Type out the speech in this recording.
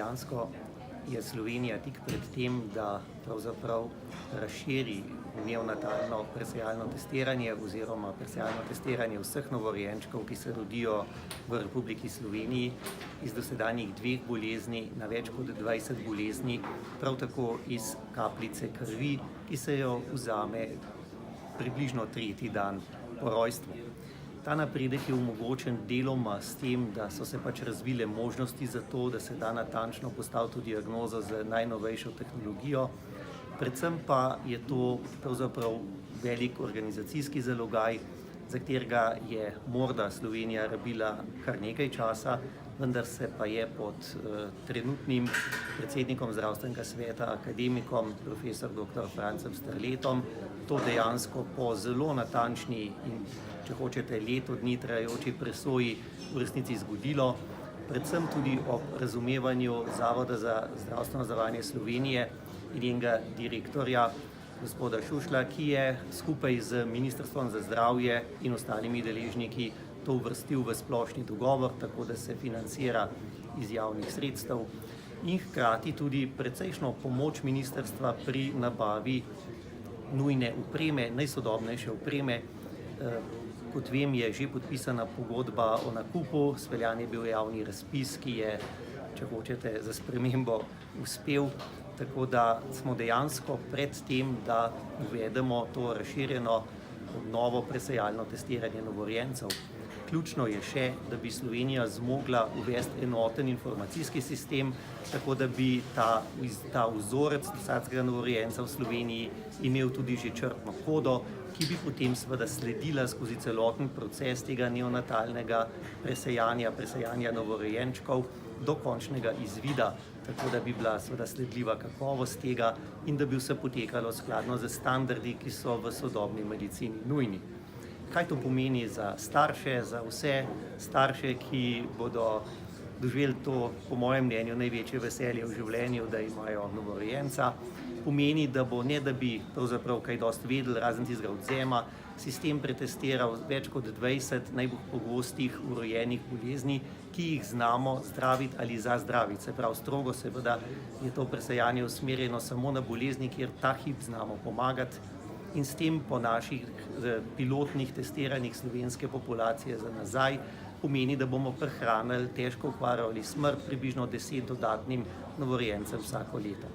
Dejansko je Slovenija tik pred tem, da pravzaprav razširi neonatalno presejalno testiranje oziroma presejalno testiranje vseh novorojenčkov, ki se rodijo v Republiki Sloveniji, iz dosedanjih 2 bolezni na več kot 20 bolezni, prav tako iz kapljice krvi, ki se jo vzame približno 3. dan po rojstvu. Ta napredek je omogočen deloma s tem, da so se razvile možnosti za to, da se da natančno postaviti diagnozo z najnovejšo tehnologijo. Predvsem pa je to pravzaprav velik organizacijski zalogaj, za katerega je morda Slovenija rabila kar nekaj časa, vendar se pa je pod trenutnim predsednikom zdravstvenega sveta, akademikom, profesor dr. Francem Strletom, to dejansko po zelo natančni in, če hočete, leto dni trajajoči presoji v resnici zgodilo, predvsem tudi ob razumevanju Zavoda za zdravstveno zavarovanje Slovenije in njenega direktorja, gospoda Šušlja, ki je skupaj z Ministrstvom za zdravje in ostalimi deležniki to uvrstil v splošni dogovor, tako da se financira iz javnih sredstev in hkrati tudi precejšno pomoč ministrstva pri nabavi nujne opreme, najsodobnejše opreme. Kot vem, je že podpisana pogodba o nakupu, speljan je bil javni razpis, ki je, če hočete, za spremembo uspel, tako da smo dejansko pred tem, da uvedemo to razširjeno novo presejalno testiranje novorojencev. Ključno je še, da bi Slovenija zmogla uvesti enoten informacijski sistem, tako da bi ta vzorec vsakega novorojenca v Sloveniji imel tudi že črtno kodo, ki bi potem seveda sledila skozi celoten proces tega neonatalnega presejanja novorojenčkov do končnega izvida, tako da bi bila seveda sledljiva kakovost tega in da bi vse potekalo skladno z standardi, ki so v sodobni medicini nujni. Kaj to pomeni za starše, za vse starše, ki bodo doživeli to, po mojem mnenju, največje veselje v življenju, da imajo novorojenca? Pomeni, da bo, ne da bi pravzaprav kaj dosti vedeli, razen tistega odvzema, sistem pretestiral več kot 20 najbolj pogostih vrojenih bolezni, ki jih znamo zdraviti ali zazdraviti. Se pravi, strogo seveda je to presejanje usmerjeno samo na bolezni, kjer ta hip znamo pomagati, in s tem po naših pilotnih testiranjih slovenske populacije za nazaj pomeni, da bomo prehranili težko okvaro ali smrt približno 10 dodatnim novorojencem vsako leto.